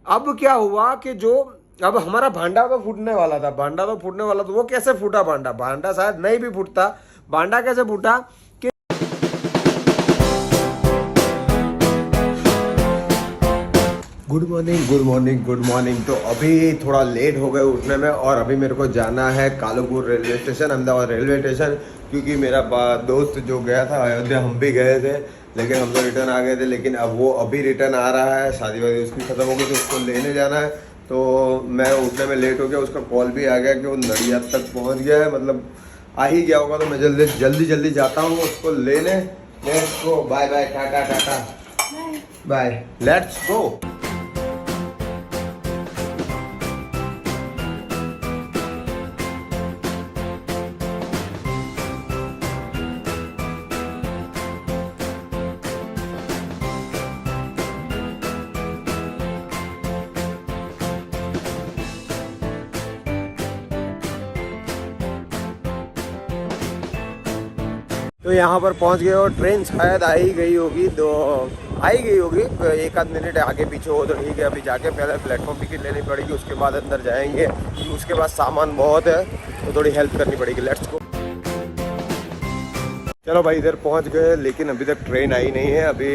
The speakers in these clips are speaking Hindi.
अब क्या हुआ कि जो अब हमारा भांडा तो फूटने वाला था, भांडा तो फूटने वाला था। वो कैसे फूटा भांडा? भांडा शायद नहीं भी फूटता। भांडा कैसे फूटा कि good morning good morning good morning. तो अभी थोड़ा लेट हो गए उठने में, और अभी मेरे को जाना है Kalupur railway station, Ahmedabad railway station, क्योंकि मेरा दोस्त जो गया था अयोध्या, हम भी गए थे, लेकिन हम तो रिटर्न आ गए थे। लेकिन अब वो अभी रिटर्न आ रहा है, शादी वादी उसकी ख़त्म हो गई तो उसको लेने जाना है। तो मैं उठने में लेट हो गया, उसका कॉल भी आ गया कि वो नडियाद तक पहुँच गया है, मतलब आ ही गया होगा। तो मैं जल्दी जल्दी जल्दी जाता हूँ उसको लेने। Let's go, bye bye, tata tata bye, let's go. तो यहाँ पर पहुँच गए और ट्रेन शायद आ ही गई होगी, तो आ ही गई होगी। एक आध मिनट आगे पीछे हो तो ठीक है। अभी जाके पहले प्लेटफॉर्म टिकट लेनी पड़ेगी, उसके बाद अंदर जाएंगे। उसके बाद सामान बहुत है तो थोड़ी हेल्प करनी पड़ेगी। Let's go. चलो भाई, इधर पहुँच गए, लेकिन अभी तक ट्रेन आई नहीं है। अभी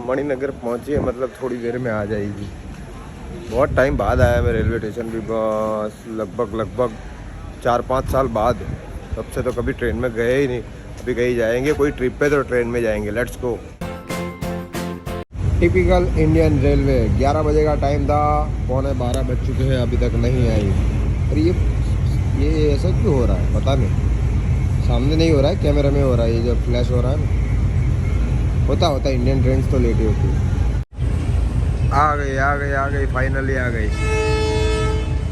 मणिनगर पहुँची है, मतलब थोड़ी देर में आ जाएगी। बहुत टाइम बाद आया मैं रेलवे स्टेशन भी, बस लगभग 4-5 साल बाद। तब से तो कभी ट्रेन में गए ही नहीं। अभी कहीं जाएंगे कोई ट्रिप पे तो ट्रेन में जाएंगे। Let's go. Typical Indian railway, 11 बजे का टाइम था, 11:15 बज चुके हैं, अभी तक नहीं आई। और ये ऐसा क्यों हो रहा है पता नहीं। सामने नहीं हो रहा है, कैमरा में हो रहा है। ये जो फ्लैश हो रहा है ना, होता इंडियन ट्रेन तो लेट ही होती है। आ गई फाइनली आ गई।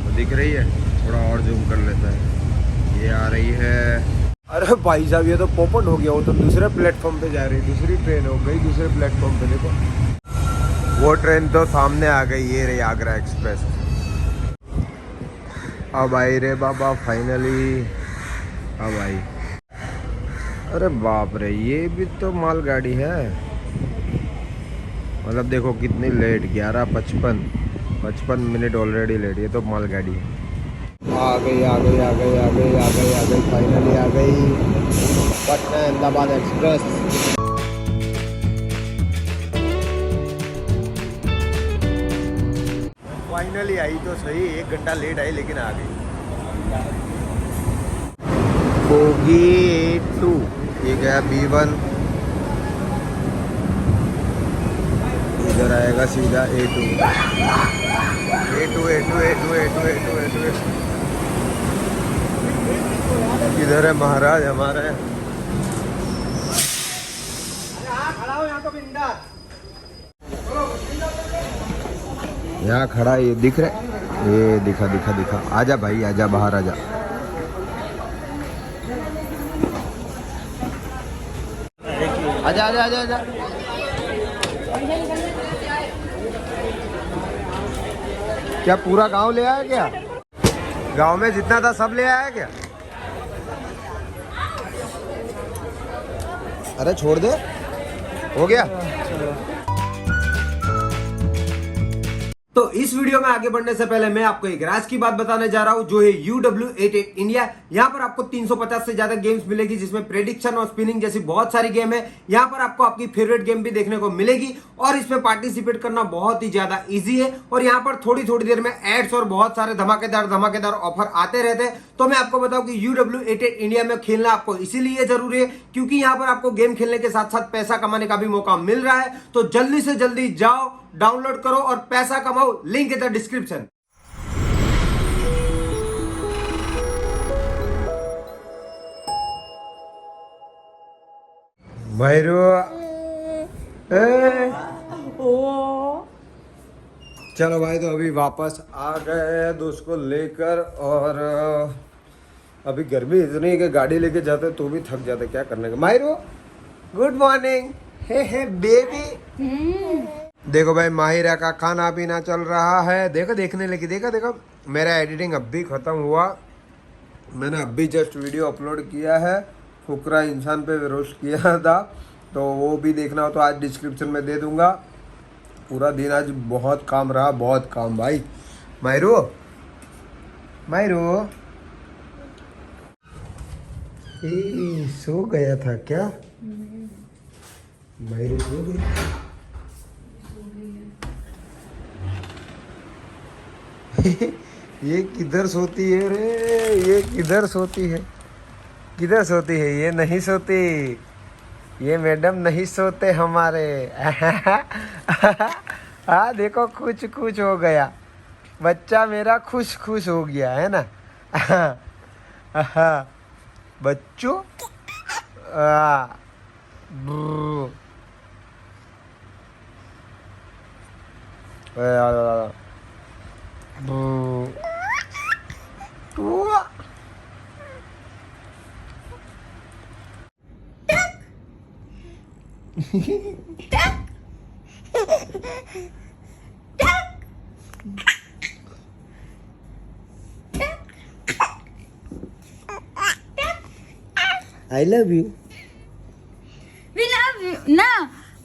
तो दिख रही है, थोड़ा और जूम कर लेता है। ये आ रही है। अरे भाई साहब, ये तो पोपट हो गया। वो तो दूसरे प्लेटफॉर्म पे जा रही है, दूसरी ट्रेन हो गई दूसरे प्लेटफॉर्म पे। देखो वो ट्रेन तो सामने आ गई, ये रही आगरा एक्सप्रेस। अब आई रे बाबा फाइनली, अब आई। अरे बाप रे, ये भी तो मालगाड़ी है। मतलब देखो कितनी लेट, 11:55 मिनट ऑलरेडी लेट। ये तो मालगाड़ी है। आ गई फाइनली आ गई Patna Ahmedabad express. Finally I तो सही, 1 घंटा लेट आई लेकिन आ गई। बोगी 2, ये गया B1, इधर आएगा सीधा A2। इधर है महाराज हमारे। यहाँ खड़ा, ये दिख रहा, ये दिखा। आजा भाई आजा, बाहर आजा। आजा। क्या पूरा गांव ले आया क्या? गांव में जितना था सब ले आया क्या? अरे छोड़ दे, हो गया। तो इस वीडियो में आगे बढ़ने से पहले मैं आपको एक राज की बात बताने जा रहा हूं, जो है UW88 इंडिया। यहां पर आपको 350 से ज्यादा गेम्स मिलेगी, जिसमें प्रेडिक्शन और स्पिनिंग जैसी बहुत सारी गेम है। यहां पर आपको आपकी फेवरेट गेम भी देखने को मिलेगी, और इसमें पार्टिसिपेट करना बहुत ही ज्यादा इजी है। और यहां पर थोड़ी देर में एड्स और बहुत सारे धमाकेदार ऑफर आते रहते हैं। तो मैं आपको बताऊं कि UW88 इंडिया में खेलना आपको इसीलिए जरूरी है, क्योंकि यहां पर आपको गेम खेलने के साथ साथ पैसा कमाने का भी मौका मिल रहा है। तो जल्दी से जल्दी जाओ, डाउनलोड करो और पैसा कमाओ। Link in the description. Bhairu, चलो भाई, तो अभी वापस आ गए दोस्त को लेकर। और अभी गर्मी इतनी है कि गाड़ी लेके जाते तो भी थक जाते, क्या करने का। माहिरो, गुड मॉर्निंग। हे बेबी। देखो भाई, माहिरा का खाना पीना चल रहा है। देखो, देखने लगी। देखो मेरा एडिटिंग अब भी ख़त्म हुआ। मैंने अभी जस्ट वीडियो अपलोड किया है, फुकरा इंसान पे रोस्ट किया था, तो वो भी देखना हो तो आज डिस्क्रिप्शन में दे दूंगा। पूरा दिन आज बहुत काम रहा, बहुत काम भाई। मायरू मायरू सो गया था क्या? मायरू सो गई। ये किधर सोती है रे? ये किधर सोती है? किधर सोती है? ये नहीं सोती, ये मैडम नहीं सोते हमारे। हाँ देखो, खुश खुश हो गया बच्चा मेरा, खुश खुश हो गया है ना। बच्चों ब्रू। ब्रू। I love you. We love you. No,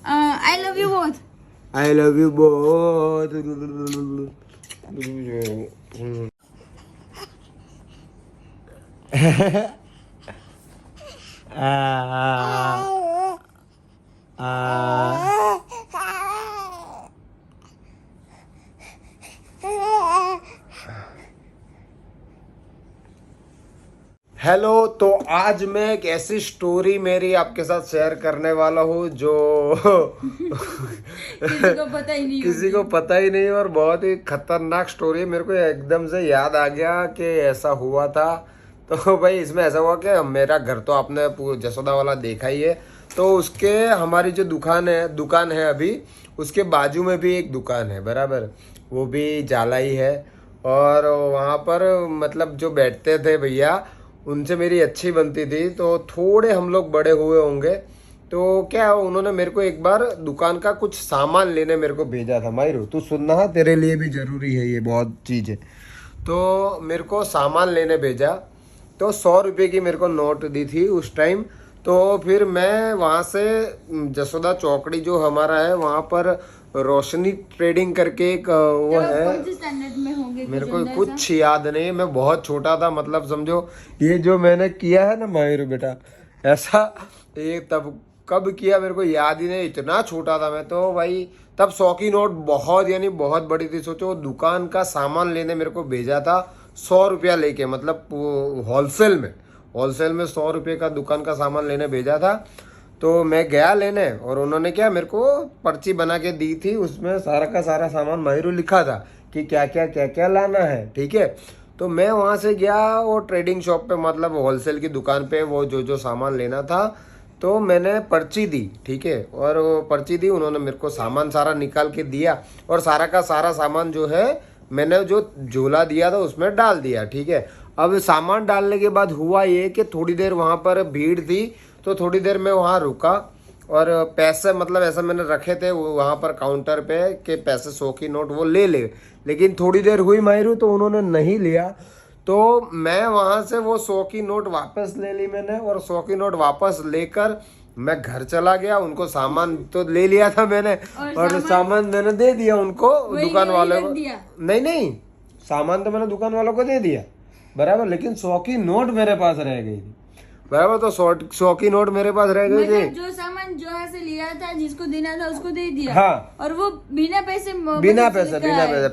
I love you both. I love you both. Hello, तो आज मैं एक ऐसी स्टोरी मेरी आपके साथ शेयर करने वाला हूँ जो किसी को पता ही नहीं किसी को पता ही नहीं, और बहुत ही खतरनाक स्टोरी है। मेरे को एकदम से याद आ गया कि ऐसा हुआ था। तो भाई इसमें ऐसा हुआ कि मेरा घर तो आपने जसोदा वाला देखा ही है, तो उसके हमारी जो दुकान है अभी उसके बाजू में भी एक दुकान है बराबर, वो भी जाला ही है। और वहाँ पर मतलब जो बैठते थे भैया, उनसे मेरी अच्छी बनती थी, तो थोड़े हम लोग बड़े हुए होंगे। तो क्या उन्होंने मेरे को एक बार दुकान का कुछ सामान लेने मेरे को भेजा था। मायरू तू सुनना, तेरे लिए भी ज़रूरी है ये बहुत चीज़ है। तो मेरे को सामान लेने भेजा, तो 100 रुपये की मेरे को नोट दी थी उस टाइम। तो फिर मैं वहाँ से जसोदा चौकड़ी जो हमारा है वहाँ पर रोशनी ट्रेडिंग करके एक वो है, स्टैंडर्ड में होंगे मेरे को कुछ याद नहीं है, मैं बहुत छोटा था। मतलब समझो ये जो मैंने किया है ना मायरू बेटा, ऐसा ये तब कब किया मेरे को याद ही नहीं, इतना छोटा था मैं। तो भाई तब 100 की नोट बहुत यानी बहुत बड़ी थी। सोचो दुकान का सामान लेने मेरे को भेजा था 100 रुपया लेके, मतलब होलसेल में 100 रुपये का दुकान का सामान लेने भेजा था। तो मैं गया लेने, और उन्होंने क्या मेरे को पर्ची बना के दी थी, उसमें सारा का सारा सामान मायरू लिखा था कि क्या क्या लाना है, ठीक है। तो मैं वहाँ से गया वो ट्रेडिंग शॉप पे, मतलब होलसेल की दुकान पे, वो जो सामान लेना था। तो मैंने पर्ची दी, ठीक है, और वो पर्ची दी, उन्होंने मेरे को सामान सारा निकाल के दिया, और सारा का सारा सामान जो है मैंने जो झोला दिया था उसमें डाल दिया, ठीक है। अब सामान डालने के बाद हुआ ये कि थोड़ी देर वहाँ पर भीड़ थी, तो थोड़ी देर मैं वहाँ रुका, और पैसे मतलब ऐसा मैंने रखे थे वहाँ पर काउंटर पे कि पैसे 100 की नोट वो ले लेकिन थोड़ी देर हुई मायरू तो उन्होंने नहीं लिया। तो मैं वहाँ से वो 100 की नोट वापस ले ली मैंने, और 100 की नोट वापस लेकर मैं घर चला गया। उनको सामान तो ले लिया था मैंने, और सामान मैंने दे दिया उनको, दुकान वाले को। नहीं, सामान तो मैंने दुकान वालों को दे दिया बराबर, लेकिन 100 की नोट मेरे पास रह गई थी बराबर। तो 100 की नोट मेरे पास रह गई थी। जो सामान जो से लिया था, जिसको देना था उसको दे दिया। हाँ, और वो बिना पैसे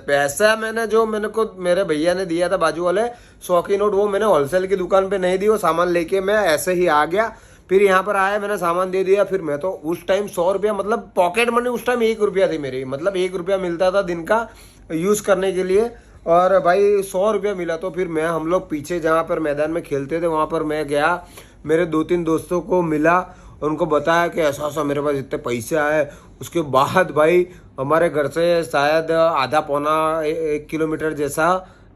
पैसा मैंने को मेरे भैया ने दिया था बाजू वाले 100 की नोट, वो मैंने होलसेल की दुकान पे नहीं दी। वो सामान लेके मैं ऐसे ही आ गया, फिर यहाँ पर आया, मैंने सामान दे दिया। फिर मैं तो उस टाइम 100 रुपया, मतलब पॉकेट मनी उस टाइम 1 रुपया थी मेरी, मतलब 1 रुपया मिलता था दिन का यूज करने के लिए, और भाई 100 रुपया मिला। तो फिर हम लोग पीछे जहाँ पर मैदान में खेलते थे वहाँ पर मैं गया, मेरे 2-3 दोस्तों को मिला, उनको बताया कि ऐसा मेरे पास इतने पैसे आए। उसके बाद भाई हमारे घर से शायद आधा पौना 1 किलोमीटर जैसा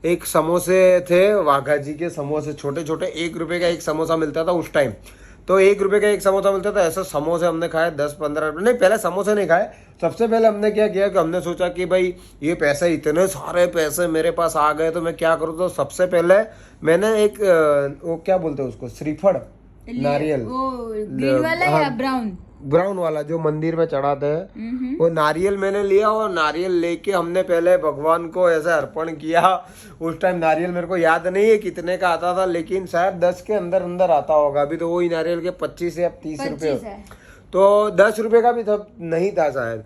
एक समोसे थे, वाघा जी के समोसे, छोटे छोटे 1 रुपये का एक समोसा मिलता था उस टाइम। तो 1 रुपये का एक समोसा मिलता था, ऐसे समोसे हमने खाए 10-15 रुपये। नहीं, पहले समोसे नहीं खाए, सबसे पहले हमने क्या किया कि हमने सोचा कि भाई ये पैसे, इतने सारे पैसे मेरे पास आ गए तो मैं क्या करूँ। तो सबसे पहले मैंने एक वो क्या बोलते हैं उसको, श्रीफल, नारियल, वो ग्रीन वाला या ब्राउन, ब्राउन वाला जो मंदिर में चढ़ाते हैं, वो नारियल मैंने लिया और नारियल लेके हमने पहले भगवान को ऐसा अर्पण किया। उस टाइम नारियल मेरे को याद नहीं है कितने का आता था, लेकिन शायद 10 के अंदर अंदर आता होगा। अभी तो वही नारियल के 25 या 30 रुपये, तो 10 रुपये का भी तो नहीं था शायद।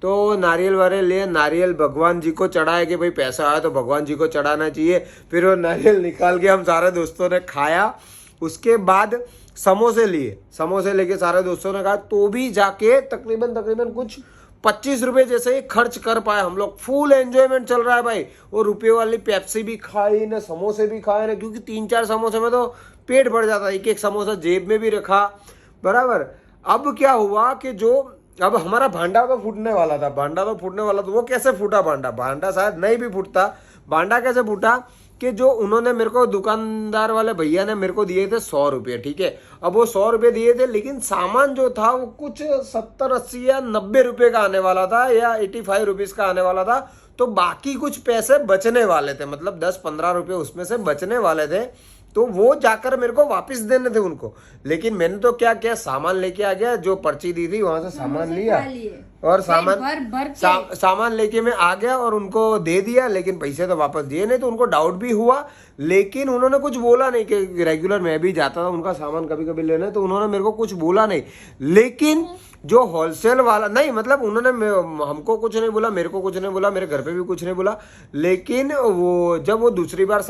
तो नारियल वारे ले, नारियल भगवान जी को चढ़ाए कि भाई पैसा आया तो भगवान जी को चढ़ाना चाहिए। फिर वो नारियल निकाल के हम सारे दोस्तों ने खाया। उसके बाद समोसे लिए, समोसे लेके सारे दोस्तों ने खाया, तो भी जाके तकरीबन कुछ 25 रुपये जैसे ही खर्च कर पाए हम लोग। फुल एंजॉयमेंट चल रहा है भाई। वो रुपये वाली पेप्सी भी खाई ना, समोसे भी खाए ना, क्योंकि 3-4 समोसे में तो पेट भर जाता। एक समोसा जेब में भी रखा, बराबर। अब क्या हुआ कि जो अब हमारा भांडा तो फूटने वाला था, वो कैसे फूटा भांडा शायद नहीं भी फूटता। भांडा कैसे फूटा कि जो उन्होंने मेरे को, दुकानदार वाले भैया ने मेरे को दिए थे 100 रुपये, ठीक है। अब वो 100 रुपये दिए थे, लेकिन सामान जो था वो कुछ 70, 80 या 90 रुपये का आने वाला था, या 85 रुपीज़ का आने वाला था। तो बाकी कुछ पैसे बचने वाले थे, मतलब 10-15 रुपये उसमें से बचने वाले थे। तो वो जाकर मेरे को वापस देने थे उनको। लेकिन मैंने तो क्या किया, सामान लेके आ गया, जो पर्ची दी थी वहां से सामान लिया और सामान लेके मैं आ गया और उनको दे दिया। लेकिन पैसे तो वापस दिए नहीं, तो उनको डाउट भी हुआ, लेकिन उन्होंने कुछ बोला नहीं। कि रेगुलर मैं भी जाता था उनका सामान कभी कभी लेने, तो उन्होंने मेरे को कुछ बोला नहीं। लेकिन जो होलसेल वाला, नहीं मतलब उन्होंने हमको कुछ नहीं बोला, मेरे को कुछ नहीं बोला, मेरे घर पे भी कुछ नहीं बोला। लेकिन वो जब वो दूसरी बार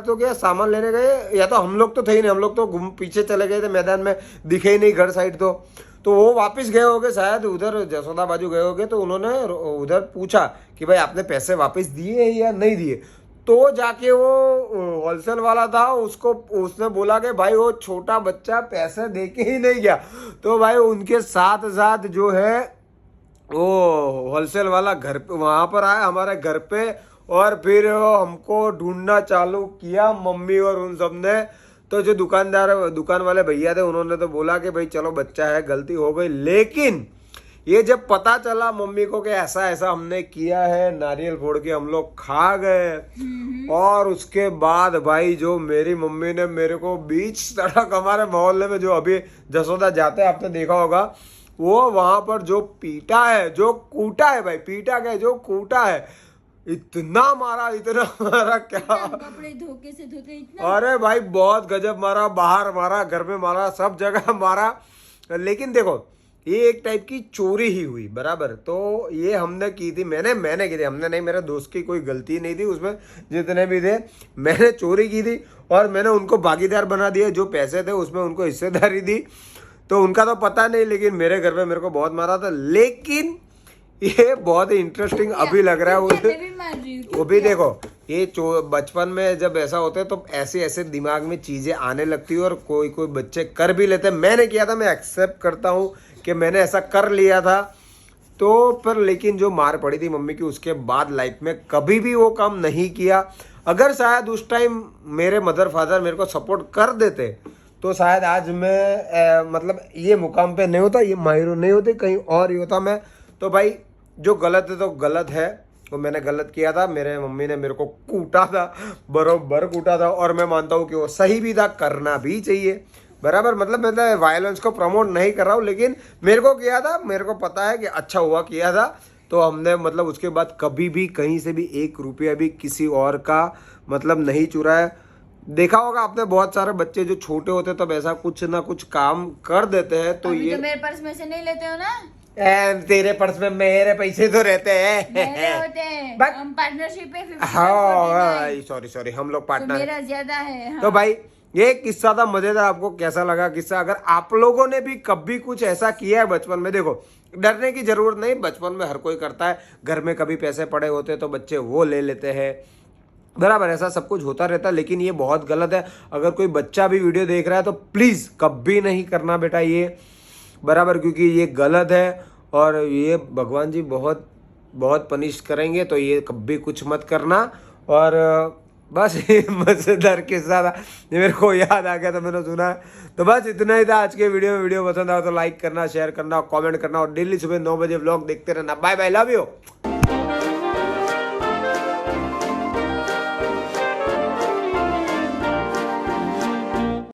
तो क्या सामान लेने गए, या तो हम लोग तो थे ही नहीं, हम लोग तो पीछे चले गए थे मैदान में, दिखे ही नहीं घर साइड। तो वो वापस गए होगे शायद, उधर जसोदा बाजू गए होगे। तो उन्होंने उधर पूछा कि भाई आपने पैसे वापस दिए या नहीं दिए। तो जाके वो होलसेल वाला था, उसने बोला कि भाई वो छोटा बच्चा पैसे दे के ही नहीं गया। तो भाई उनके साथ जो है वो होलसेल वाला घर पे वहाँ पर आया हमारे घर पे, और फिर हमको ढूंढना चालू किया, मम्मी और उन सब ने। तो जो दुकान वाले भैया थे, उन्होंने तो बोला कि भाई चलो बच्चा है, गलती हो गई। लेकिन ये जब पता चला मम्मी को कि ऐसा हमने किया है, नारियल फोड़ के हम लोग खा गए। और उसके बाद भाई जो मेरी मम्मी ने मेरे को बीच सड़क, हमारे मोहल्ले में जो अभी जसोदा जाते हैं, आपने देखा होगा, वो वहां पर जो पीटा है, जो कूटा है भाई, पीटा गया जो कूटा है, इतना मारा क्या कपड़े धोके से धोते इतना। अरे भाई बहुत गजब मारा, बाहर मारा, घर में मारा, सब जगह मारा। लेकिन देखो ये एक टाइप की चोरी ही हुई, बराबर। तो ये हमने की थी, मैंने की थी, हमने नहीं, मेरे दोस्त की कोई गलती नहीं थी उसमें, जितने भी थे मैंने चोरी की थी। और मैंने उनको भागीदार बना दिया, जो पैसे थे उसमें उनको हिस्सेदारी दी। तो उनका तो पता नहीं, लेकिन मेरे घर में मेरे को बहुत मारा था। लेकिन ये बहुत ही इंटरेस्टिंग अभी लग रहा है। वो भी देखो, ये बचपन में जब ऐसा होता है तो ऐसे दिमाग में चीजें आने लगती है, और कोई बच्चे कर भी लेते हैं। मैंने किया था, मैं एक्सेप्ट करता हूँ कि मैंने ऐसा कर लिया था। तो पर लेकिन जो मार पड़ी थी मम्मी की, उसके बाद लाइफ में कभी भी वो काम नहीं किया। अगर शायद उस टाइम मेरे मदर फादर मेरे को सपोर्ट कर देते, तो शायद आज मैं मतलब ये मुकाम पे नहीं होता, ये माहिर नहीं होते, कहीं और ही होता मैं। तो भाई जो गलत है तो गलत है, वो मैंने गलत किया था। मेरे मम्मी ने मेरे को कूटा था, बरोबर कूटा था, और मैं मानता हूँ कि वो सही भी था, करना भी चाहिए, बराबर। मतलब मैं वायलेंस को प्रमोट नहीं कर रहा हूँ, लेकिन मेरे को किया था, मेरे को पता है कि अच्छा हुआ किया था। तो हमने मतलब उसके बाद कभी भी कहीं से भी 1 रुपया भी किसी और का मतलब नहीं चुराया। देखा होगा आपने, बहुत सारे बच्चे जो छोटे होते तब ऐसा कुछ ना कुछ काम कर देते हैं। तो ये तो मेरे पर्स में से नहीं लेते हो ना? तेरे पर्स में मेरे पैसे तो रहते हैं, होते हैं। हम पार्टनरशिप पे 50% हाँ सॉरी हम लोग पार्टनर, तो मेरा ज्यादा है। हाँ। तो भाई ये किस्सा था मजेदार। आपको कैसा लगा किस्सा? अगर आप लोगों ने भी कभी कुछ ऐसा किया है बचपन में, देखो डरने की जरूरत नहीं, बचपन में हर कोई करता है। घर में कभी पैसे पड़े होते तो बच्चे वो ले लेते हैं, बराबर, ऐसा सब कुछ होता रहता है। लेकिन ये बहुत गलत है। अगर कोई बच्चा भी वीडियो देख रहा है तो प्लीज कभी नहीं करना बेटा ये, बराबर, क्योंकि ये गलत है और ये भगवान जी बहुत बहुत पनिश करेंगे। तो ये कभी कुछ मत करना। और बस ये मजेदार किस्सा था, ये मेरे को याद आ गया तो मैंने सुना। तो बस इतना ही था आज के वीडियो में। वीडियो पसंद आया तो लाइक करना, शेयर करना, कमेंट करना, और डेली सुबह 9 बजे व्लॉग देखते रहना। Bye bye, love you.